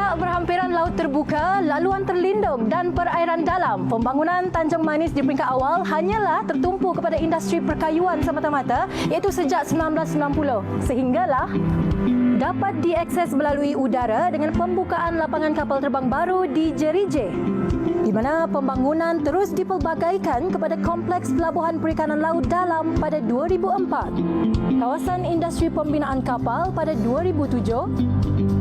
Sejak berhampiran laut terbuka, laluan terlindung dan perairan dalam, pembangunan Tanjung Manis di peringkat awal hanyalah tertumpu kepada industri perkayuan semata-mata, iaitu sejak 1990. Sehinggalah dapat diakses melalui udara dengan pembukaan lapangan kapal terbang baru di Jerije, di mana pembangunan terus dipelbagaikan kepada Kompleks Pelabuhan Perikanan Laut Dalam pada 2004, kawasan industri pembinaan kapal pada 2007,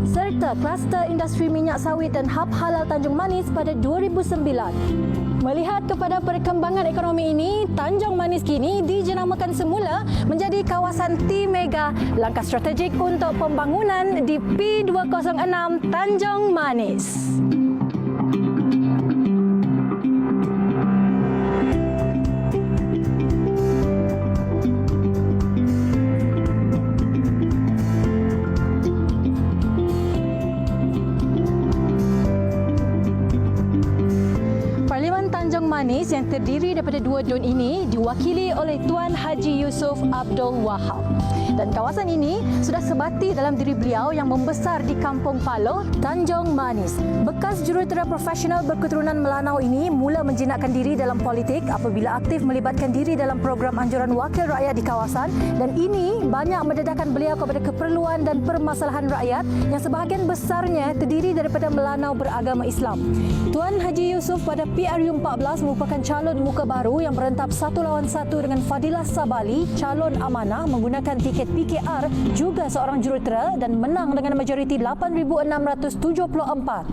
serta kluster industri minyak sawit dan hub halal Tanjung Manis pada 2009. Melihat kepada perkembangan ekonomi ini, Tanjung Manis kini dijenamakan semula menjadi kawasan T-Mega, langkah strategik untuk pembangunan di P206 Tanjung Manis. Tanjung Manis yang terdiri daripada dua dun ini diwakili oleh Tuan Haji Yusof Abdul Wahab. Dan kawasan ini sudah sebati dalam diri beliau yang membesar di Kampung Paloh, Tanjung Manis. Bekas jurutera profesional berketurunan Melanau ini mula menjinakkan diri dalam politik apabila aktif melibatkan diri dalam program anjuran wakil rakyat di kawasan, dan ini banyak mendedahkan beliau kepada keperluan dan permasalahan rakyat yang sebahagian besarnya terdiri daripada Melanau beragama Islam. Tuan Haji Yusof pada PRU 14 merupakan calon muka baru yang berentap 1 lawan 1 dengan Fadilah Sabali, calon amanah menggunakan tiket PKR, juga seorang jurutera, dan menang dengan majoriti 8,674.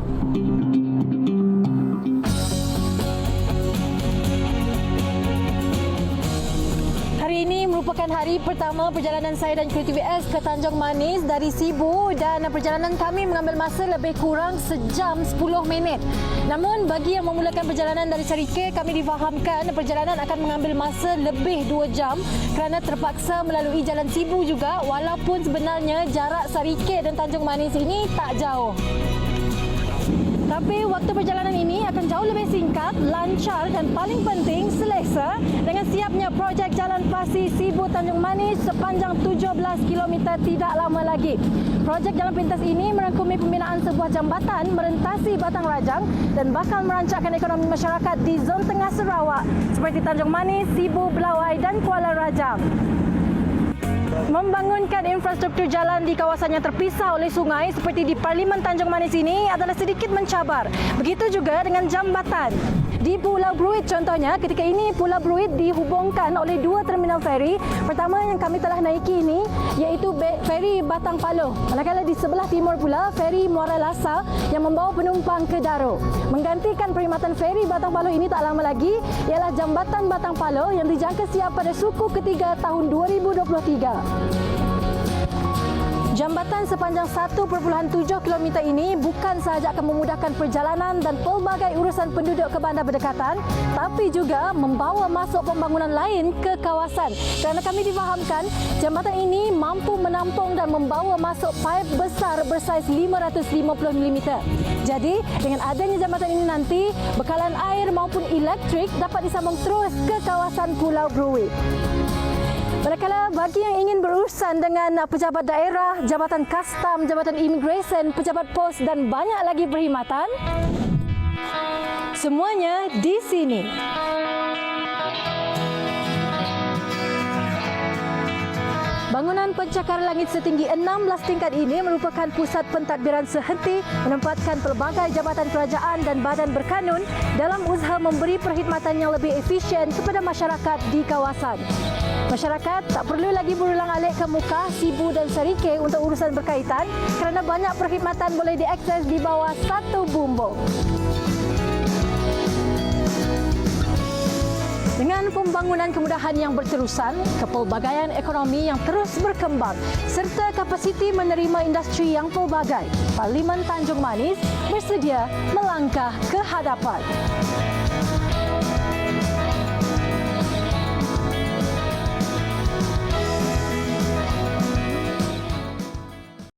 Hari ini merupakan hari pertama perjalanan saya dan kru TVS ke Tanjung Manis dari Sibu, dan perjalanan kami mengambil masa lebih kurang sejam 10 minit. Namun bagi yang memulakan perjalanan dari Serike, kami difahamkan perjalanan akan mengambil masa lebih 2 jam kerana terpaksa melalui Jalan Sibu juga, walaupun sebenarnya jarak Serike dan Tanjung Manis ini tak jauh. Tapi waktu perjalanan ini akan jauh lebih singkat, lancar dan paling penting selesa dengan siapnya projek Jalan Pasi Sibu Tanjung Manis sepanjang 17 km tidak lama lagi. Projek jalan pintas ini merangkumi pembinaan sebuah jambatan merentasi Batang Rajang dan bakal merancangkan ekonomi masyarakat di zon tengah Sarawak seperti Tanjung Manis, Sibu, Belawai dan Kuala Rajang. Membangunkan infrastruktur jalan di kawasan yang terpisah oleh sungai seperti di Parlimen Tanjung Manis ini adalah sedikit mencabar. Begitu juga dengan jambatan. Di Pulau Bruit contohnya, ketika ini Pulau Bruit dihubungkan oleh 2 terminal feri. Pertama yang kami telah naiki ini iaitu feri Batang Paloh. Manakala di sebelah timur pula feri Muara Lasa yang membawa penumpang ke Daro. Menggantikan perkhidmatan feri Batang Paloh ini tak lama lagi ialah jambatan Batang Paloh yang dijangka siap pada suku ketiga tahun 2023. Jambatan sepanjang 1.7 km ini bukan sahaja akan memudahkan perjalanan dan pelbagai urusan penduduk ke bandar berdekatan, tapi juga membawa masuk pembangunan lain ke kawasan. Kerana kami difahamkan, jambatan ini mampu menampung dan membawa masuk paip besar bersaiz 550 mm. Jadi, dengan adanya jambatan ini nanti, bekalan air maupun elektrik dapat disambung terus ke kawasan Pulau Bruit. Manakala bagi yang ingin berurusan dengan pejabat daerah, jabatan kastam, jabatan imigresen, pejabat pos dan banyak lagi perkhidmatan, semuanya di sini. Bangunan pencakar langit setinggi 16 tingkat ini merupakan pusat pentadbiran sehenti menempatkan pelbagai jabatan kerajaan dan badan berkanun dalam usaha memberi perkhidmatan yang lebih efisien kepada masyarakat di kawasan. Masyarakat tak perlu lagi berulang-alik ke Mukah, Sibu dan Serike untuk urusan berkaitan kerana banyak perkhidmatan boleh diakses di bawah satu bumbung. Dengan pembangunan kemudahan yang berterusan, kepelbagaian ekonomi yang terus berkembang serta kapasiti menerima industri yang pelbagai, Parlimen Tanjung Manis bersedia melangkah ke hadapan.